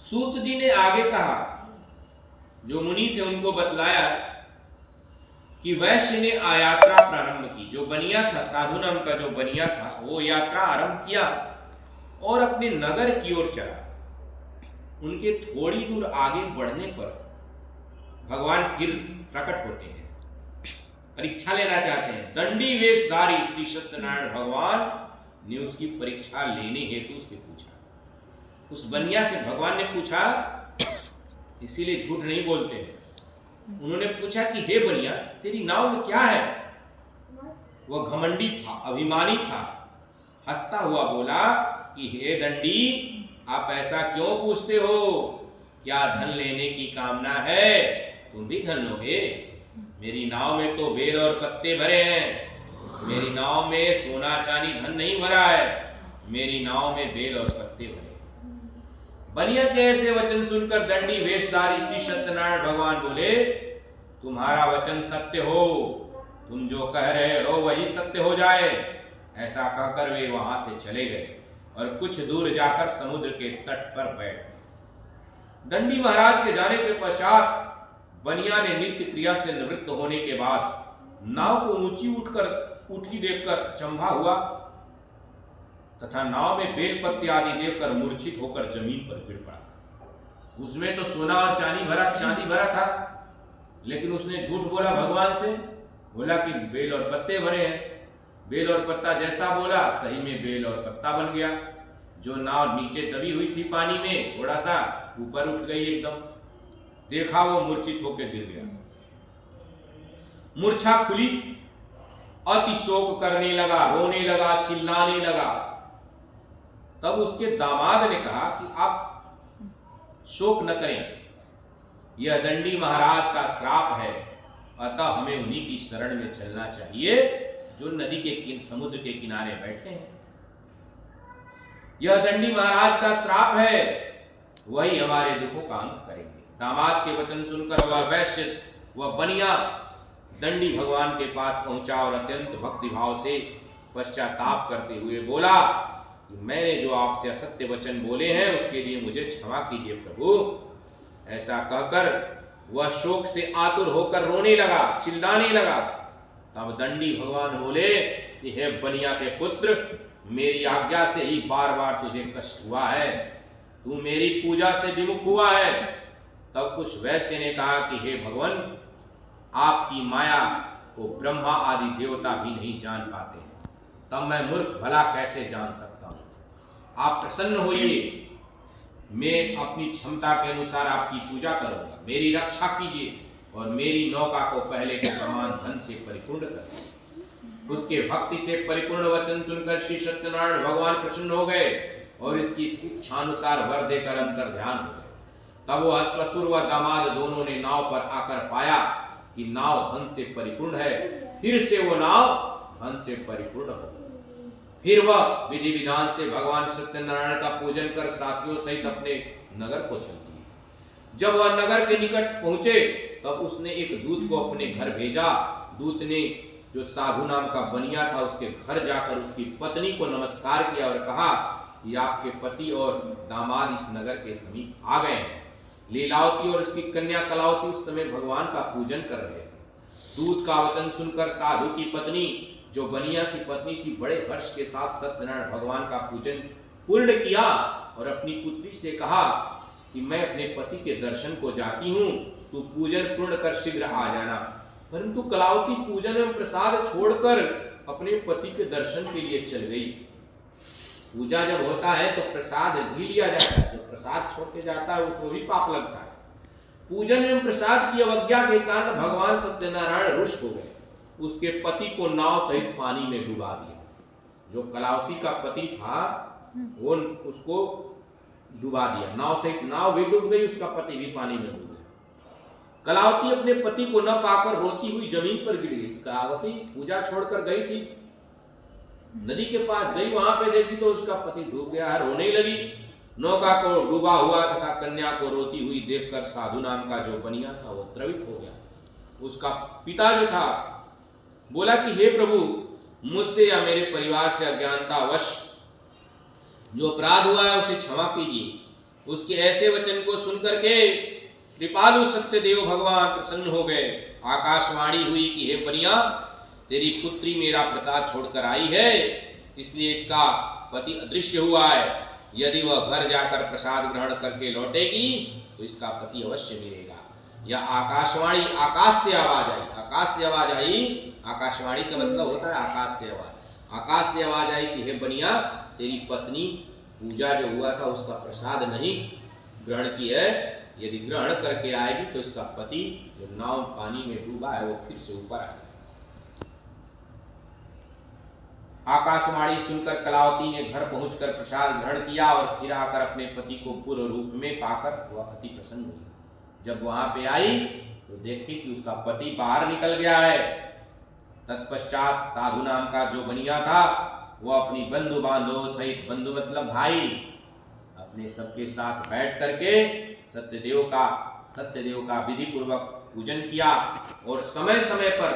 सूत जी ने आगे कहा, जो मुनि थे उनको बतलाया कि वैश्य ने यात्रा प्रारंभ की। जो बनिया था, साधु नाम का जो बनिया था, वो यात्रा आरंभ किया और अपने नगर की ओर चला। उनके थोड़ी दूर आगे बढ़ने पर भगवान फिर प्रकट होते हैं, परीक्षा लेना चाहते हैं। दंडी वेशधारी श्री सत्यनारायण भगवान ने उसकी परीक्षा लेने हेतु उससे पूछा। उस बनिया से भगवान ने पूछा, इसीलिए झूठ नहीं बोलते हैं। उन्होंने पूछा कि हे बनिया, तेरी नाव में क्या है? वह घमंडी था, अभिमानी था। हंसता हुआ बोला कि हे दंडी, आप ऐसा क्यों पूछते हो? क्या धन लेने की कामना है? तुम भी धन लोगे। मेरी नाव में तो बेल और पत्ते भरे हैं। मेरी नाव में सोना चांदी धन नहीं भरा है। मेरी नाव में बेल और पत्ते भरे। बनिया के ऐसे वचन सुनकर दंडी वेशधारी श्री सत्यनारायण भगवान बोले, तुम्हारा वचन सत्य हो, तुम जो कह रहे हो वही सत्य हो जाए। ऐसा कहकर वे वहां से चले गए और कुछ दूर जाकर समुद्र के तट पर बैठ गए। दंडी महाराज के जाने के पश्चात बनिया ने नित्य क्रिया से निवृत्त होने के बाद नाव को ऊंची देखकर अचंभा हुआ तथा नाव में बेल पत्ते आदि देखकर मूर्छित होकर जमीन पर गिर पड़ा। उसमें तो सोना और चांदी भरा था, लेकिन उसने झूठ बोला भगवान से। बोला कि बेल और पत्ते भरे हैं। बेल और पत्ता जैसा बोला, सही में बेल और पत्ता बन गया। जो नाव नीचे दबी हुई थी पानी में, थोड़ा सा ऊपर उठ गई एकदम। देखा वो मूर्छित होकर गिर गया। मूर्छा खुली, अति शोक करने लगा, रोने लगा, चिल्लाने लगा। तब उसके दामाद ने कहा कि आप शोक न करें, यह दंडी महाराज का श्राप है, अतः हमें उन्हीं की शरण में चलना चाहिए जो नदी के समुद्र के किनारे बैठे हैं। यह दंडी महाराज का श्राप है, वही हमारे दुखों का अंत करेंगे। दामाद के वचन सुनकर वह वैश्य, वह बनिया दंडी भगवान के पास पहुंचा और अत्यंत भक्ति भाव से पश्चाताप करते हुए बोला कि मैंने जो आपसे असत्य वचन बोले हैं उसके लिए मुझे क्षमा कीजिए प्रभु। ऐसा कहकर वह शोक से आतुर होकर रोने लगा, चिल्लाने लगा। तब दंडी भगवान बोले कि हे बनिया के पुत्र, मेरी आज्ञा से ही बार बार तुझे कष्ट हुआ है, तू मेरी पूजा से विमुख हुआ है। तब उस वैश्य ने कहा कि हे भगवान, आपकी माया को ब्रह्मा आदि देवता भी नहीं जान पाते हैं, तब मैं मूर्ख भला कैसे जान सकता हूँ। आप प्रसन्न होइए, मैं अपनी क्षमता के अनुसार आपकी पूजा करूंगा। मेरी रक्षा कीजिए और मेरी नौका को पहले के समान धन से परिपूर्ण कर। उसके भक्ति से परिपूर्ण वचन सुनकर श्री सत्यनारायण भगवान प्रसन्न हो गए और इसकी इच्छानुसार वर देकर अंतर ध्यान हो गए। तब वह ससुर व दामाद दोनों ने नाव पर आकर पाया कि नाव धन से परिपूर्ण है। फिर से वो नाव धन से परिपूर्ण हो गई। फिर वह विधि विधान से भगवान सत्यनारायण का पूजन कर साथियों सहित अपने नगर को चल दिए। जब वह नगर के निकट पहुंचे तब उसने एक दूत को अपने घर भेजा। दूत ने जो साधु नाम का बनिया था उसके घर जाकर उसकी पत्नी को नमस्कार किया और कहा कि आपके पति और दामाद इस नगर के समीप आ गए हैं। लीलावती और उसकी कन्या कलावती उस समय भगवान का पूजन कर रहे थे। दूत का वचन सुनकर साधु की पत्नी, जो बनिया की पत्नी थी, बड़े हर्ष के साथ सत्यनारायण भगवान का पूजन पूर्ण किया और अपनी पुत्री से कहा कि मैं अपने पति के दर्शन को जाती हूँ, तू पूजन पूर्ण कर शीघ्र आ जाना। परंतु कलावती पूजन एवं प्रसाद छोड़कर अपने पति के दर्शन के लिए चल गई। पूजा जब होता है तो प्रसाद भी लिया जाता है, जो प्रसाद छोड़ के जाता है उसको भी पाप लगता है। पूजन एवं प्रसाद की अवज्ञा के कारण भगवान सत्यनारायण रुष्ट हो गए। उसके पति को नाव सहित पानी में डुबा दिया। जो कलावती का पति था वो उसको डुबा दिया, नाव सहित। नाव भी डूब गई, उसका पति भी पानी में डूब गया। कलावती अपने पति को न पाकर रोती हुई जमीन पर गिर गई। कलावती पूजा छोड़कर गई थी, नदी के पास गई, वहां पे देखी तो उसका पति डूब गया है, रोने लगी। नौका को डूबा हुआ तथा कन्या को रोती हुई देखकर साधु नाम का जो बनिया था वो द्रवित हो गया। उसका पिता जो था बोला कि हे प्रभु, मुझसे या मेरे परिवार से अज्ञानतावश जो अपराध हुआ है उसे क्षमा कीजिए। उसके ऐसे वचन को सुनकर के कृपालु सत्यदेव भगवान प्रसन्न हो गए। आकाशवाणी हुई कि हे बनिया, तेरी पुत्री मेरा प्रसाद छोड़कर आई है, इसलिए इसका पति अदृश्य हुआ है। यदि वह घर जाकर प्रसाद ग्रहण करके लौटेगी तो इसका पति अवश्य मिलेगा। या आकाशवाणी, आकाश से आवाज आई, आकाश से आवाज आई। आकाशवाणी का मतलब होता है आकाश से आवाज। आकाश से आवाज आई कि हे बनिया, तेरी पत्नी पूजा जो हुआ था उसका प्रसाद नहीं ग्रहण की है, यदि ग्रहण करके आएगी तो इसका पति जो नाव पानी में डूबा है वो फिर से ऊपर आएगा। आकाशवाणी सुनकर कलावती ने घर पहुंचकर प्रसाद ग्रहण किया और फिर आकर अपने पति को पूर्ण रूप में पाकर वह अति प्रसन्न हुई। जब वहां पे आई तो देखी कि उसका पति बाहर निकल गया है। तत्पश्चात साधु नाम का जो बनिया था वह अपनी बंधु बांधव सहित, बंधु मतलब भाई, अपने सबके साथ बैठ करके सत्यदेव का विधि पूर्वक पूजन किया और समय समय पर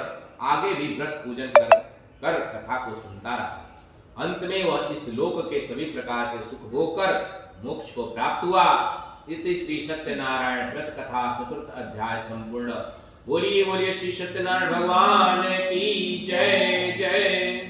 आगे भी व्रत पूजन कर कथा को सुनता रहा। अंत में वह इस लोक के सभी प्रकार के सुख भोग कर मोक्ष को प्राप्त हुआ। इति श्री सत्यनारायण व्रत कथा 4th अध्याय संपूर्ण। बोलिए बोलिए श्री सत्यनारायण भगवान की जय जय।